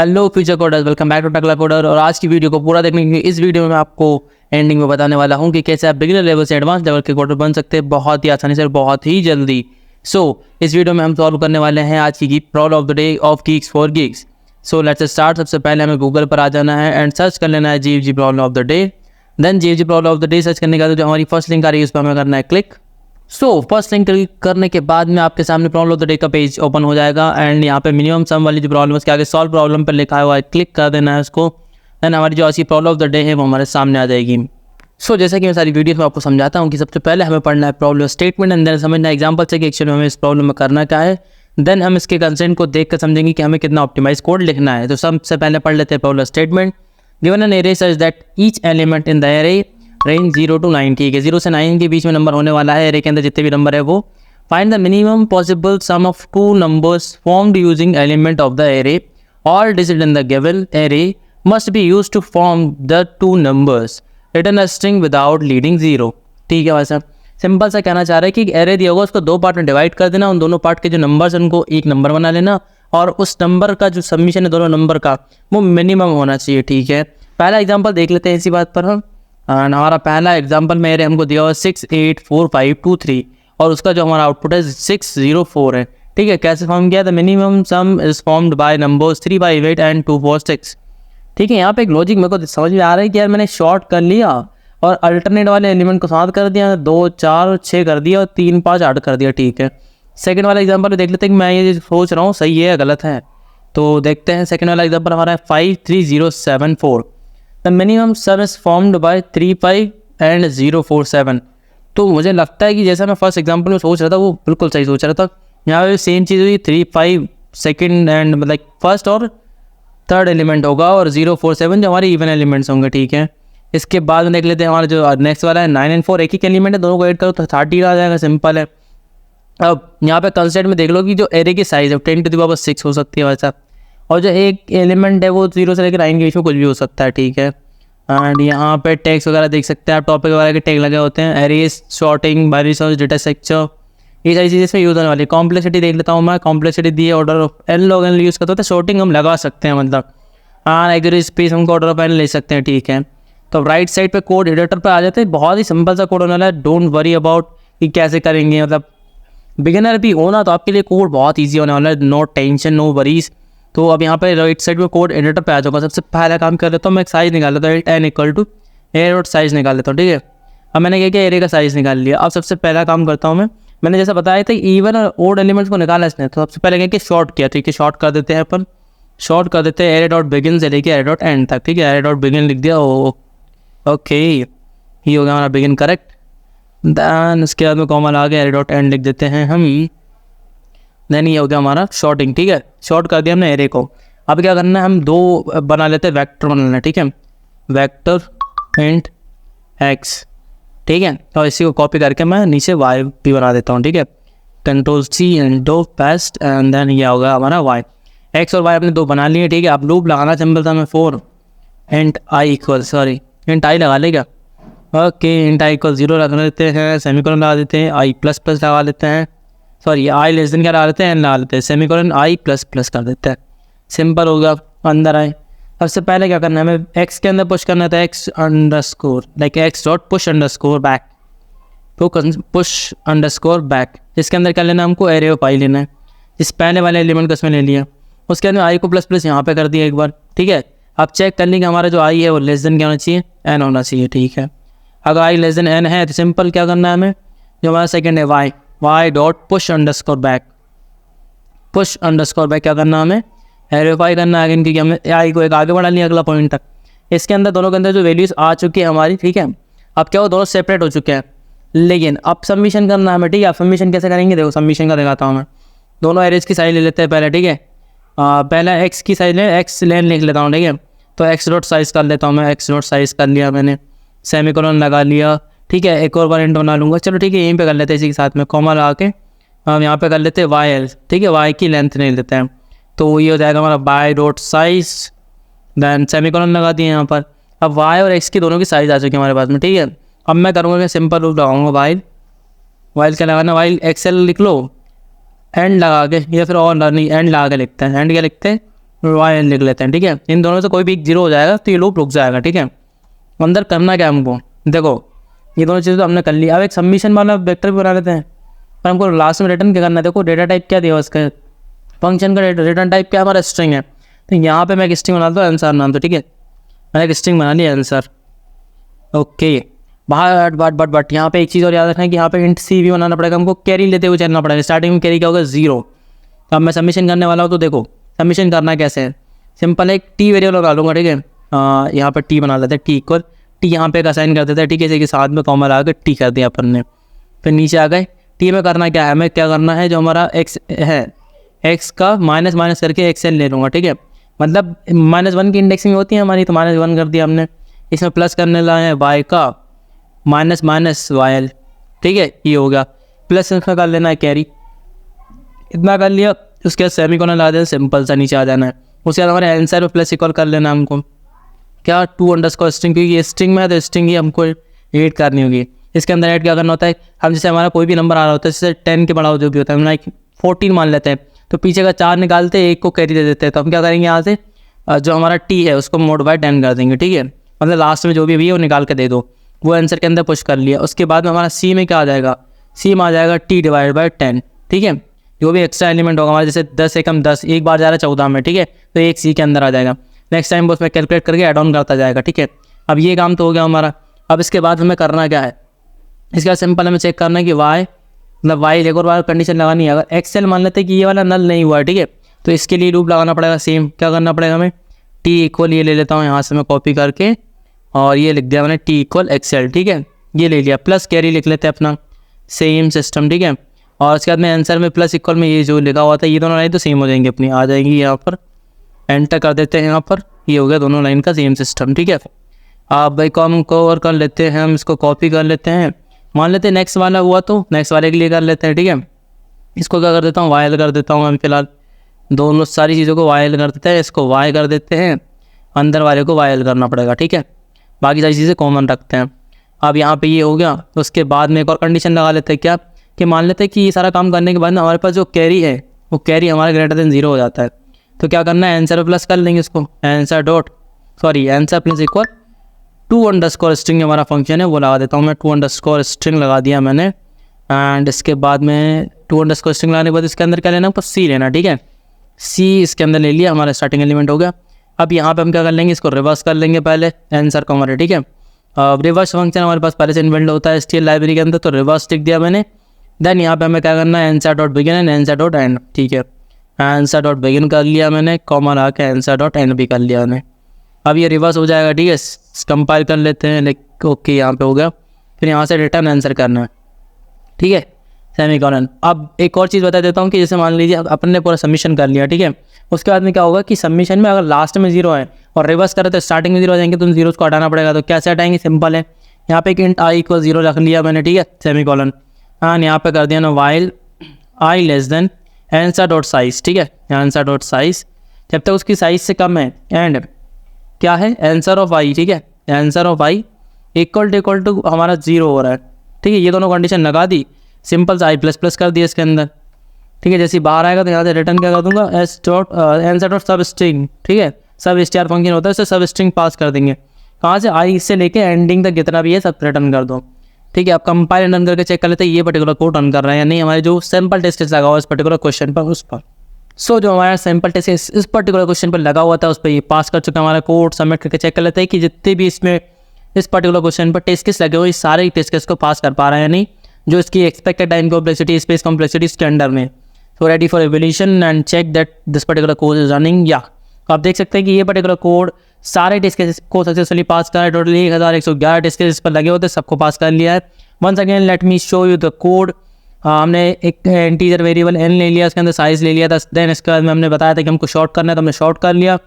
Hello future coders, welcome back to Takla coder. और आज की वीडियो को पूरा देखने के लिए इस वीडियो में मैं आपको एंडिंग में बताने वाला हूं कि कैसे आप बिगिनर लेवल से एडवांस लेवल के कोडर बन सकते हैं बहुत ही आसानी से और बहुत ही जल्दी। इस वीडियो में हम सॉल्व करने वाले हैं आज की problem of the day of Geeks for Geeks. Let's start. सबसे पहले हमें गूगल पर आ जाना है एंड सर्च कर लेना है GFG problem of the day. Then GFG problem of the day search करने के बाद जो हमारी फर्स्ट लिंक आ रही है उस पर हमें करना है क्लिक। फर्स्ट लिंक क्लिक करने के बाद में आपके सामने प्रॉब्लम ऑफ द डे का पेज ओपन हो जाएगा एंड यहाँ पे मिनिमम सम वाली जो प्रॉब्लम है उसके आगे सॉल्व प्रॉब्लम पर लिखा हुआ है, क्लिक कर देना है उसको। देन हमारी जो ऐसी प्रॉब्लम ऑफ द डे है वो हमारे सामने आ जाएगी। जैसा कि मैं सारी वीडियो में आपको समझाता हूँ कि सबसे पहले हमें पढ़ना है प्रॉब्लम स्टेटमेंट एंड देन समझना है एग्जाम्पल से कि एक्चुअली हमें इस प्रॉब्लम में करना क्या है। देन हम इसके कंसेंट को देख कर समझेंगे कि हमें कितना ऑप्टिमाइज कोड लिखना है। तो सबसे पहले पढ़ लेते हैं problem statement. Given an array such that each element in the array range 0 to 9, ठीक है, 0 से 9 के बीच में नंबर होने वाला है। एरे के अंदर जितने भी नंबर है वो find the minimum possible sum of two numbers formed using element of the array. All digit in the given array must be used to form the two numbers. Return a string without leading 0। ठीक है भाई साहब, simple सा कहना चाह रहा है कि एरे दिया होगा उसको दो पार्ट में डिवाइड कर देना, उन दोनों पार्ट के जो नंबर्स हैं उनको एक नंबर बना लेना और उस नंबर का जो सबमिशन है दोनों नंबर का वो मिनिमम होना चाहिए। ठीक है, पहला एग्जाम्पल देख लेते हैं इसी बात पर हम। हमारा पहला एग्जाम्पल में एरे हमको दिया हुआ 6 8 4 5 2 3 और उसका जो हमारा आउटपुट है 6 0 4 है। ठीक है, कैसे फॉर्म किया? The minimum some is formed by numbers 3 5 8 and 2 4 6। ठीक है, यहाँ पे एक लॉजिक मेरे को समझ में आ रहा है कि यार मैंने शॉर्ट कर लिया और अल्टरनेट वाले एलिमेंट को साथ कर दिया, 2 4 6 कर दिया और 3 5 8 कर दिया। ठीक है, सेकंड वाला एग्जाम्पल देख लेते हैं कि मैं ये सोच रहा हूँ सही है या गलत है। तो देखते हैं, सेकंड वाला एग्जाम्पल हमारा है 5 3 0 7 4। The minimum some is formed by 3 5 and 0 4 7। तो मुझे लगता है कि जैसा मैं फर्स्ट एग्जाम्पल में सोच रहा था वो बिल्कुल सही सोच रहा था। यहाँ पे सेम चीज़ हुई, 3 5 सेकंड एंड मतलब फर्स्ट और थर्ड एलिमेंट होगा और 0 4 7 जो हमारे इवन एलिमेंट्स होंगे। ठीक है, इसके बाद में देख लेते हैं हमारा जो नेक्स्ट वाला है 9 एंड 4 एक ही एलिमेंट है, दोनों को ऐड करो तो 30 आ जाएगा, सिंपल है। अब यहाँ पे कंसेप्ट में देख लो कि जो एरे की साइज़ है 10 to the power 6 हो सकती है वैसा, और जो एक एलिमेंट है वो 0 से लेकर 9 के बीच में कुछ भी हो सकता है। ठीक है, एंड यहाँ पे टैग्स वगैरह देख सकते हैं आप, टॉपिक वगैरह के टैग लगे होते हैं, arrays, sorting, binary search, data structure, ये सारी चीज़ें इसमें यूज़ होने वाली। कॉम्प्लेक्सिटी देख लेता हूँ मैं, कॉम्प्लेक्सिटी दी है order of n log n use करते होते हैं, शॉर्टिंग हम लगा सकते हैं, मतलब एग्री स्पेस हमको ऑर्डर ऑफ एन ले सकते हैं। ठीक है, तो राइट साइड पे कोड एडिटर पे आ जाते हैं, बहुत ही सिंपल सा कोड होने वाला है। डोंट वरी अबाउट कि कैसे करेंगे, मतलब बिगिनर भी हो ना तो आपके लिए कोड बहुत ईजी होने वाला है, नो टेंशन नो वरीज। तो अब यहाँ पे राइट साइड में कोड एडिटर पे आ जाऊँगा। सबसे पहला काम कर लेता हूँ, मैं एक साइज़ निकाल लेता हूँ, n equal to array dot size निकाल लेता हूँ। ठीक है, अब मैंने क्या किया, एरे का साइज़ निकाल लिया। अब सबसे पहला काम करता हूँ मैंने जैसा बताया था इवन और ओड एलिमेंट्स को निकाला इसने, तो सबसे पहले क्या किया, शॉर्ट किया। ठीक है, शॉर्ट कर देते हैं अपन, शॉर्ट कर देते हैं एरे डॉट बिगिन से लेके एरे डॉट एंड तक। ठीक है, एरे डॉट बिगिन लिख दिया, ओके ये हो गया हमारा बिगिन करेक्ट। देन उसके बाद में कॉमन आ गया, एरे डॉट एंड लिख देते हैं हम। देन ये हो गया हमारा शॉर्टिंग। ठीक है, शॉर्ट कर दिया हमने एरे को। अब क्या करना है, हम दो बना लेते हैं, वेक्टर बनाना है। ठीक है, वेक्टर इंट एक्स। ठीक है, तो इसी को कॉपी करके मैं नीचे वाई भी बना देता हूँ। ठीक है, कंट्रोल सी एंड दो पेस्ट एंड देन ये होगा हमारा वाई। एक्स और वाई अपने दो बना लिए। ठीक है, अब लूप लगाना सिंपल था, मैं 4 इंट आई इक्वल इंट आई लगा लेगा। ओके, इंट आई इक्वल 0 लगा देते हैं, सेमीकोलन लगा देते हैं, आई प्लस प्लस लगा लेते हैं, सॉरी आई लेस देन क्या लगा लेते हैं, एन लगा लेते हैं, सेमीकोलन आई प्लस प्लस कर देते हैं। सिंपल होगा, अंदर आए। सबसे पहले क्या करना है, हमें एक्स के अंदर पुश करना था, x underscore like x dot push underscore back, तो पुश अंडरस्कोर बैक। इसके अंदर क्या लेना है, हमको एरे ऑफ आई लेना है। इस पहले वाले एलिमेंट को इसमें ले लिया, उसके अंदर आई को प्लस प्लस यहाँ पे कर दिया एक बार। ठीक है, अब चेक कर लेंगे हमारा जो आई है वो लेस देन क्या होना चाहिए, एन होना चाहिए। ठीक है, अगर आई लेस देन एन है तो सिंपल क्या करना है हमें, जो हमारा सेकेंड है y dot push underscore back, push underscore back क्या करना है हमें, वेरीफाई करना है क्योंकि हमने आई को एक आगे बढ़ा लिया अगला पॉइंट तक। इसके अंदर दोनों के अंदर जो वैल्यूज़ आ चुकी है हमारी, ठीक है, अब क्या वो दोनों सेपरेट हो चुके हैं, लेकिन अब सबमिशन करना है हमें। ठीक है, अब सबमिशन कैसे करेंगे, देखो सबमिशन का दिखाता हूँ मैं। दोनों एरेज की साइज ले लेते हैं पहले। ठीक है, पहला एक्स की साइज ले, एक्स लेन लिख लेता हूँ। ठीक है, तो एक्स डॉट साइज़ कर लेता हूँ मैं, एक्स डॉट साइज़ कर लिया मैंने, सेमीकोलन लगा लिया। ठीक है, एक और बार इंट बना लूँगा, चलो ठीक है यहीं पे कर लेते हैं, इसी के साथ में कॉमा लगा के हम यहाँ पे कर लेते हैं वाई एल। ठीक है, वाई की लेंथ नहीं लेते हैं, तो ये हो जाएगा हमारा बाय डॉट साइज, देन सेमीकोलन लगा दिए यहाँ पर। अब वाई और एक्स की दोनों की साइज़ आ चुकी है हमारे पास में। ठीक है, अब मैं करूँगा मैं सिंपल रूप लगाऊंगा, वाइल क्या लगाना, वाइल एक्सेल लिख लो, एंड लगा के, या फिर और नहीं एंड लगा के लिखते हैं। एंड क्या लिखते हैं, वाई लिख लेते हैं, ठीक है। इन दोनों से कोई भी एक जीरो हो जाएगा तो ये लूप रुक जाएगा, ठीक है। अंदर करना क्या हमको, देखो ये दोनों चीज़ें तो हमने कर ली। अब एक सबमिशन वाला वेक्टर भी बना लेते हैं, पर हमको लास्ट में रिटर्न क्या करना है। देखो डेटा टाइप क्या दिया उसका, फंक्शन का रिटर्न टाइप क्या हमारा स्ट्रिंग है, तो यहाँ पे मैं एक स्ट्रिंग बनाता हूँ आंसर नाम, तो ठीक है मैंने एक स्ट्रिंग बना लिया आंसर। ओके बाहर बट यहाँ पे एक चीज़ और याद रखना है कि यहाँ पे इंट सी भी बनाना पड़ेगा हमको, कैरी लेते हुए चलना पड़ेगा। स्टार्टिंग में कैरी क्या होगा 0। तो अब मैं सबमिशन करने वाला हूँ, तो देखो सबमिशन करना कैसे है, सिंपल है एक टी वेरिएबल लगा लूँगा, ठीक है। यहाँ पर टी बना लेते हैं, टी इक्वल टी यहाँ पे असाइन कर देते हैं, ठीक है। इसी के साथ में कॉमा लगा के टी कर दिया अपन ने। फिर नीचे आ गए, टी में करना क्या है, हमें क्या करना है, जो हमारा एक्स है एक्स का माइनस माइनस करके एक्सएल ले लूँगा, ठीक है। मतलब -1 की इंडेक्सिंग होती है हमारी, तो -1 कर दिया हमने। इसमें प्लस करने लगा है वाई का माइनस माइनस वाई एल, ठीक है ये हो गया। प्लस इसमें कर लेना है कैरी, इतना कर लिया। उसके बाद सेमीकोलन लगा देना, सिंपल सा नीचे आ जाना है। उसके बाद हमारे आंसर पे प्लस इक्वल कर लेना हमको क्या, $2_ क्योंकि ये स्ट्रिंग में है तो स्ट्रिंग ही हमको ऐड करनी होगी। इसके अंदर ऐड क्या करना होता है, हम जैसे हमारा कोई भी नंबर आ रहा होता है, जैसे 10 के बड़ा जो भी होता है, हम लाइक 14 मान लेते हैं, तो पीछे का 4 निकालते हैं, 1 को कैरी दे देते हैं। तो हम क्या करेंगे, यहाँ से जो हमारा टी है उसको मोड बाय 10 कर देंगे, ठीक है। मतलब लास्ट में जो भी है वो निकाल के दे दो, वो आंसर के अंदर पुश कर लिया। उसके बाद में हमारा सी में क्या आ जाएगा, सी में आ जाएगा T/10, ठीक है। जो भी एक्स्ट्रा एलिमेंट होगा हमारा, जैसे 10 एकम 10, एक बार जा रहा है 14 में, ठीक है, तो एक सी के अंदर आ जाएगा। नेक्स्ट टाइम वो उसमें कैलकुलेट करके एड ऑन करता जाएगा, ठीक है। अब ये काम तो हो गया हमारा। अब इसके बाद हमें करना क्या है, इसके बाद सिंपल हमें चेक करना है कि वाई मतलब वाई एक और बार कंडीशन लगानी है। अगर एक्सेल मान लेते हैं कि ये वाला नल नहीं हुआ है, ठीक है, तो इसके लिए लूप लगाना पड़ेगा। सेम क्या करना पड़ेगा हमें, टी इक्वल ये ले लेता हूँ यहाँ से मैं कॉपी करके, और ये लिख दिया मैंने टी इक्वल एक्सेल, ठीक है, ये ले लिया। प्लस कैरी लिख लेते हैं अपना, सेम सिस्टम, ठीक है। और उसके बाद में आंसर में प्लस इक्वल में ये जो लिखा हुआ था, ये दोनों लाइन तो सेम हो जाएंगी अपनी, आ जाएंगी यहाँ पर। एंटर कर देते हैं यहाँ पर, ये हो गया दोनों लाइन का सेम सिस्टम, ठीक है। आप भाई कॉम कवर कर लेते हैं, हम इसको कॉपी कर लेते हैं। मान लेते हैं नेक्स्ट वाला हुआ तो नेक्स्ट वाले के लिए कर लेते हैं, ठीक है। इसको क्या कर देता हूँ, वाई कर देता हूँ मैं फिलहाल, दोनों सारी चीज़ों को वाई कर देते हैं। इसको वाई कर देते हैं, अंदर वाले को वाई करना पड़ेगा, ठीक है। बाकी सारी चीज़ें कॉमन रखते हैं। अब यहाँ पे ये हो गया, तो उसके बाद में एक और कंडीशन लगा लेते हैं क्या, कि मान लेते हैं कि ये सारा काम करने के बाद हमारे पास जो कैरी है वो कैरी हमारा >0 हो जाता है। तो क्या करना है, आंसर प्लस कर लेंगे इसको, आंसर प्लस इक्वल $2_ हमारा फंक्शन है वो लगा देता हूँ मैं। $2_ लगा दिया मैंने। एंड इसके बाद में $2_ लगाने के बाद इसके अंदर क्या लेना, आपको सी लेना, ठीक है। सी इसके अंदर ले लिया, हमारा स्टार्टिंग एलिमेंट हो गया। अब यहाँ पे हम क्या कर लेंगे, इसको रिवर्स कर लेंगे पहले आंसर को हमारे, ठीक है। अब रिवर्स फंक्शन हमारे पास पहले से इन्वेंट होता है STL लाइब्रेरी के अंदर, तो रिवर्स लिख दिया मैंने। देन यहाँ पे हमें क्या करना है, answer.begin एंड answer.end, ठीक है। answer.begin कर लिया मैंने, कॉमा लगा के answer.end भी कर लिया मैंने। अब ये रिवर्स हो जाएगा, ठीक है। कंपाइल कर लेते हैं, लाइक ओके यहाँ पे हो गया। फिर यहाँ से रिटर्न आंसर करना है, ठीक है, सेमीकोलन। अब एक और चीज़ बता देता हूँ कि जैसे मान लीजिए अपन ने पूरा सबमिशन कर लिया, ठीक है। उसके बाद में क्या होगा कि सबमिशन में अगर लास्ट में 0 है और रिवर्स करें तो स्टार्टिंग में 0 हो जाएंगे, तो उन 0 को हटाना पड़ेगा। तो कैसे हटाएंगे, सिंपल है, यहाँ पे एक इंट i = 0 रख लिया मैंने, ठीक है, सेमीकोलन। एंड यहाँ पे कर दिया ना वाइल i < answer.size, ठीक है, answer.size जब तक उसकी साइज से कम है। एंड क्या है, आंसर ऑफ i, ठीक है, answer of i equal to हमारा 0 हो रहा है, ठीक है। ये दोनों कंडीशन लगा दी, सिंपल सा i++ कर दिया इसके अंदर, ठीक है। जैसे ही बाहर आएगा तो यहाँ से रिटर्न क्या कर दूंगा, answer.substring, ठीक है, सब स्टार फंक्शन होता है, उससे सब स्ट्रिंग पास कर देंगे। कहाँ से, i से लेके एंडिंग तक जितना भी है सब रिटर्न कर दो, ठीक है। आप कंपाइल रन करके चेक कर लेते हैं ये पर्टिकुलर कोड रन कर रहा है या नहीं, हमारे जो सैम्पल टेस्ट लगा हुआ इस पर्टिकुलर क्वेश्चन पर उस पर। सो जो हमारा सैम्पल टेस्ट इस पर्टिकुलर क्वेश्चन पर लगा हुआ था उस पर ये पास कर चुका हमारा कोड। सबमिट करके चेक कर लेते हैं कि जितने भी इसमें इस पर्टिकुलर क्वेश्चन पर टेस्ट केस लगे हुए सारे टेस्ट केस को पास कर पा रहा है या नहीं, जो इसकी expected time complexity, space complexity इसके अंडर में। So ready for evolution and check that this particular code is running. या तो आप देख सकते हैं कि ये पर्टिकुलर कोड सारे टेस्ट केसेस को सक्सेसफुली पास करा है। टोटल 1111 टेस्ट केसेस पर लगे होते सबको पास कर लिया है। Once again let me show you the code. हमने एक इंटीजर वेरिएबल n ले लिया, उसके अंदर साइज ले लिया था। देन इसके बाद में हमने बताया था कि हमको शॉर्ट करना है तो हमने शॉर्ट कर लिया।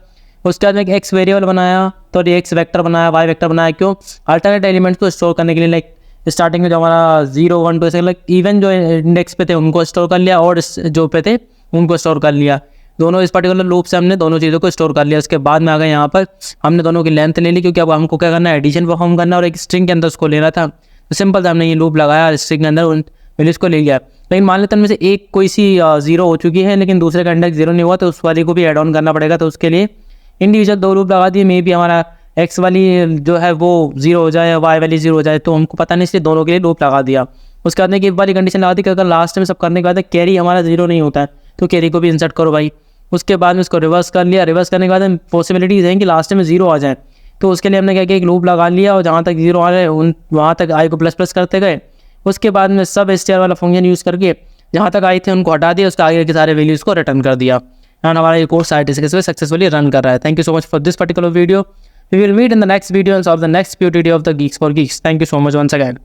उसके बाद में एक x वेरिएबल बनाया, तो x वेक्टर बनाया, y वेक्टर बनाया। क्यों, अल्टरनेट एलिमेंट्स को स्टोर करने के लिए। लाइक स्टार्टिंग में जो हमारा 0 1 2 ऐसे लाइक इवन जो इंडेक्स पे थे उनको स्टोर कर लिया, और जो पे थे उनको स्टोर कर लिया। दोनों इस पर्टिकुलर लूप से हमने दोनों चीज़ों को स्टोर कर लिया। उसके बाद में आ गए यहाँ पर हमने दोनों की लेंथ ले ली, क्योंकि अब हमको क्या करना है, एडिशन परफॉर्म करना और एक स्ट्रिंग के अंदर उसको लेना था। तो सिंपल से हमने ये लूप लगाया, स्ट्रिंग के अंदर उन वैल्यूज़ को ले लिया। लेकिन मान लेते हैं उनमें से एक कोई सी जीरो हो चुकी है लेकिन दूसरे का इंडेक्स जीरो नहीं हुआ, तो उस वाली को भी ऐड ऑन करना पड़ेगा। तो उसके लिए इंडिविजुअल 2 लूप लगा दिए, मे बी हमारा एक्स वाली जो है वो जीरो हो जाए, वाई वाली जीरो हो जाए, तो हमको पता नहीं, इसलिए दोनों के लिए लूप लगा दिया। उसके बाद में एक वाली कंडीशन लगा दी कि अगर लास्ट में सब करने के बाद कैरी हमारा जीरो नहीं होता है तो कैरी को भी इंसर्ट करो भाई। उसके बाद में उसको रिवर्स कर लिया, रिवर्स करने के बाद पॉसिबिलिटीज़ हैं कि लास्ट में जीरो आ जाए, तो उसके लिए हमने क्या किया, एक लूप लगा लिया और जहाँ तक जीरो आ रहे वहाँ तक आई को प्लस प्लस करते गए। उसके बाद में सब एसटीआर वाला फंक्शन यूज़ करके जहाँ तक आई थे उनको हटा दिया, उसके आगे के सारे वैल्यूज़ को रिटर्न कर दिया, एंड हमारा ये कोर्स सक्सेसफुली रन कर रहा है। Thank you so much for this particular video. We will meet in the next video and solve the next POTD of the Geeks for Geeks। Thank you so much once again.